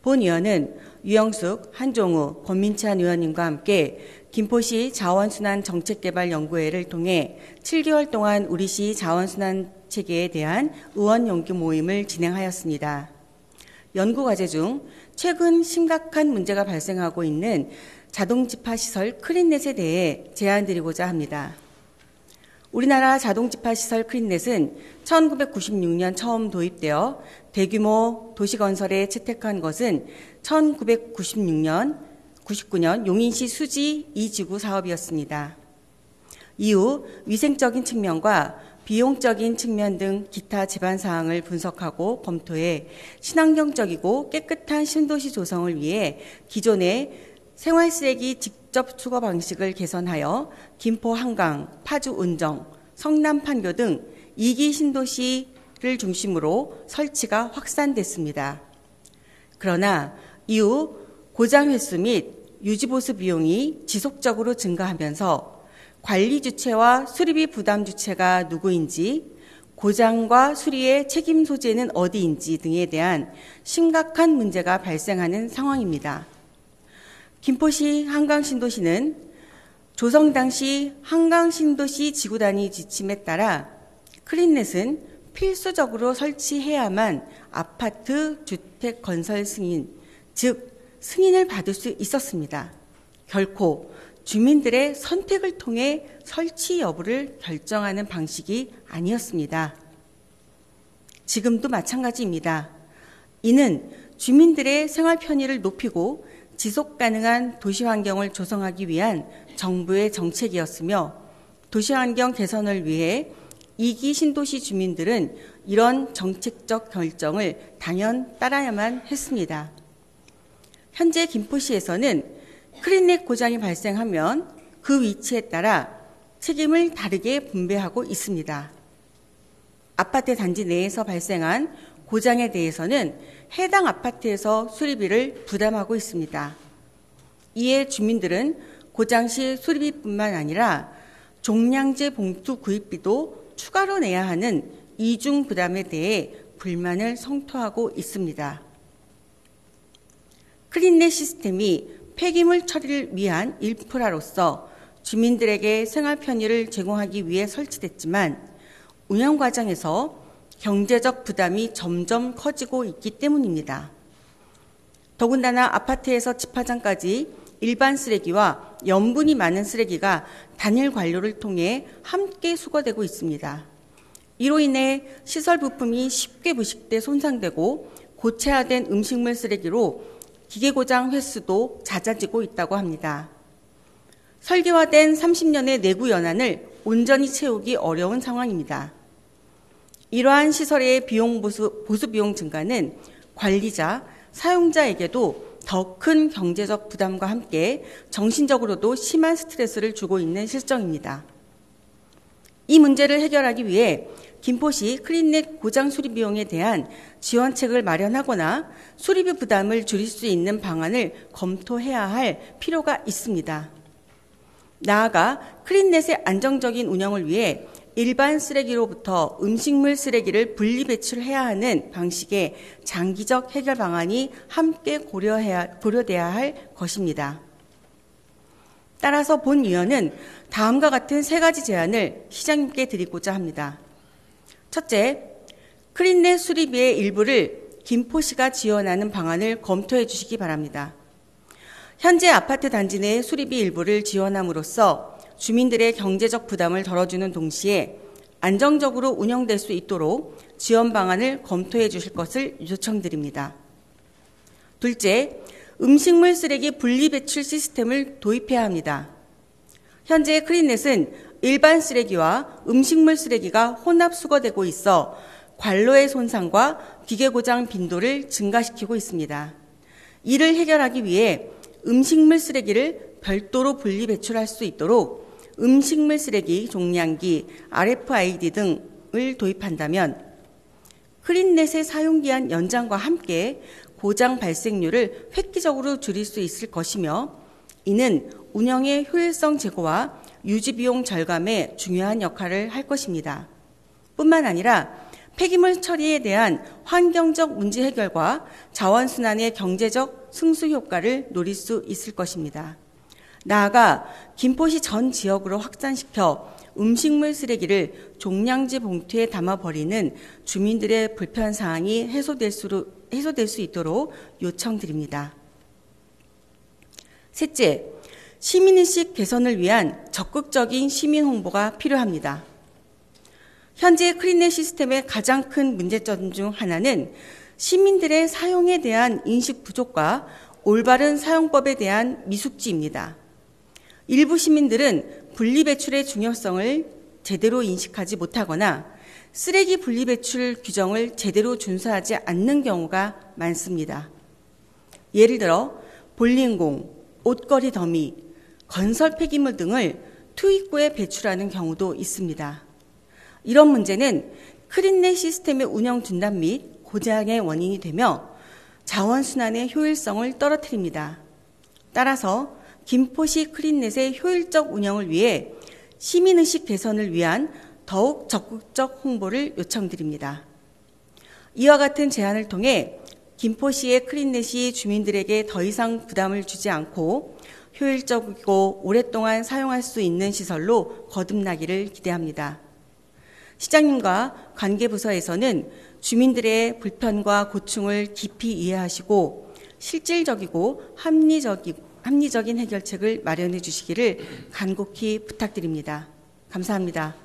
본위원은 유영숙, 한종우, 권민찬 의원님과 함께 김포시 자원순환정책개발연구회를 통해 7개월 동안 우리시 자원순환 체계에 대한 의원 연구 모임을 진행하였습니다. 연구과제 중 최근 심각한 문제가 발생하고 있는 자동집화시설 크린넷에 대해 제안드리고자 합니다. 우리나라 자동집화시설 크린넷은 1996년 처음 도입되어 대규모 도시건설에 채택한 것은 1999년 용인시 수지 2지구 사업이었습니다. 이후 위생적인 측면과 비용적인 측면 등 기타 제반 사항을 분석하고 검토해 친환경적이고 깨끗한 신도시 조성을 위해 기존의 생활쓰레기 직접 수거 방식을 개선하여 김포 한강, 파주 운정, 성남 판교 등 2기 신도시를 중심으로 설치가 확산됐습니다. 그러나 이후 고장 횟수 및 유지보수 비용이 지속적으로 증가하면서 관리 주체와 수리비 부담 주체가 누구인지, 고장과 수리의 책임 소재는 어디인지 등에 대한 심각한 문제가 발생하는 상황입니다. 김포시 한강신도시는 조성 당시 한강신도시 지구단위 지침에 따라 크린넷은 필수적으로 설치해야만 아파트 주택 건설 승인, 즉 승인을 받을 수 있었습니다. 결코 주민들의 선택을 통해 설치 여부를 결정하는 방식이 아니었습니다. 지금도 마찬가지입니다. 이는 주민들의 생활 편의를 높이고 지속 가능한 도시 환경을 조성하기 위한 정부의 정책이었으며 도시환경 개선을 위해 2기 신도시 주민들은 이런 정책적 결정을 당연 따라야만 했습니다. 현재 김포시에서는 크린넷 고장이 발생하면 그 위치에 따라 책임을 다르게 분배하고 있습니다. 아파트 단지 내에서 발생한 고장에 대해서는 해당 아파트에서 수리비를 부담하고 있습니다. 이에 주민들은 고장 시 수리비뿐만 아니라 종량제 봉투 구입비도 추가로 내야 하는 이중 부담에 대해 불만을 성토하고 있습니다. 크린넷 시스템이 폐기물 처리를 위한 인프라로서 주민들에게 생활 편의를 제공하기 위해 설치됐지만 운영 과정에서 경제적 부담이 점점 커지고 있기 때문입니다. 더군다나 아파트에서 집화장까지 일반 쓰레기와 염분이 많은 쓰레기가 단일 관로를 통해 함께 수거되고 있습니다. 이로 인해 시설 부품이 쉽게 부식돼 손상되고 고체화된 음식물 쓰레기로 기계 고장 횟수도 잦아지고 있다고 합니다. 설계화된 30년의 내구 연한을 온전히 채우기 어려운 상황입니다. 이러한 시설의 보수 비용 증가는 관리자, 사용자에게도 더 큰 경제적 부담과 함께 정신적으로도 심한 스트레스를 주고 있는 실정입니다. 이 문제를 해결하기 위해 김포시 크린넷 고장 수리 비용에 대한 지원책을 마련하거나 수리비 부담을 줄일 수 있는 방안을 검토해야 할 필요가 있습니다. 나아가 크린넷의 안정적인 운영을 위해 일반 쓰레기로부터 음식물 쓰레기를 분리 배출해야 하는 방식의 장기적 해결 방안이 함께 고려돼야 할 것입니다. 따라서 본위원은 다음과 같은 세 가지 제안을 시장님께 드리고자 합니다. 첫째, 크린넷 수리비의 일부를 김포시가 지원하는 방안을 검토해 주시기 바랍니다. 현재 아파트 단지 내 수리비 일부를 지원함으로써 주민들의 경제적 부담을 덜어주는 동시에 안정적으로 운영될 수 있도록 지원 방안을 검토해 주실 것을 요청드립니다. 둘째, 음식물 쓰레기 분리 배출 시스템을 도입해야 합니다. 현재 크린넷은 일반 쓰레기와 음식물 쓰레기가 혼합 수거되고 있어 관로의 손상과 기계 고장 빈도를 증가시키고 있습니다. 이를 해결하기 위해 음식물 쓰레기를 별도로 분리 배출할 수 있도록 음식물 쓰레기 종량기, RFID 등을 도입한다면 크린넷의 사용기한 연장과 함께 고장 발생률을 획기적으로 줄일 수 있을 것이며 이는 운영의 효율성 제고와 유지 비용 절감에 중요한 역할을 할 것입니다. 뿐만 아니라 폐기물 처리에 대한 환경적 문제 해결과 자원순환의 경제적 승수 효과를 노릴 수 있을 것입니다. 나아가 김포시 전 지역으로 확산시켜 음식물 쓰레기를 종량제 봉투에 담아버리는 주민들의 불편사항이 해소될 수 있도록 요청드립니다. 셋째, 시민의식 개선을 위한 적극적인 시민 홍보가 필요합니다. 현재 크린넷 시스템의 가장 큰 문제점 중 하나는 시민들의 사용에 대한 인식 부족과 올바른 사용법에 대한 미숙지입니다. 일부 시민들은 분리배출의 중요성을 제대로 인식하지 못하거나 쓰레기 분리배출 규정을 제대로 준수하지 않는 경우가 많습니다. 예를 들어 볼링공, 옷걸이 더미, 건설 폐기물 등을 투입구에 배출하는 경우도 있습니다. 이런 문제는 크린넷 시스템의 운영 중단 및 고장의 원인이 되며 자원순환의 효율성을 떨어뜨립니다. 따라서 김포시 크린넷의 효율적 운영을 위해 시민의식 개선을 위한 더욱 적극적 홍보를 요청드립니다. 이와 같은 제안을 통해 김포시의 크린넷이 주민들에게 더 이상 부담을 주지 않고 효율적이고 오랫동안 사용할 수 있는 시설로 거듭나기를 기대합니다. 시장님과 관계부서에서는 주민들의 불편과 고충을 깊이 이해하시고 실질적이고 합리적인 해결책을 마련해 주시기를 간곡히 부탁드립니다. 감사합니다.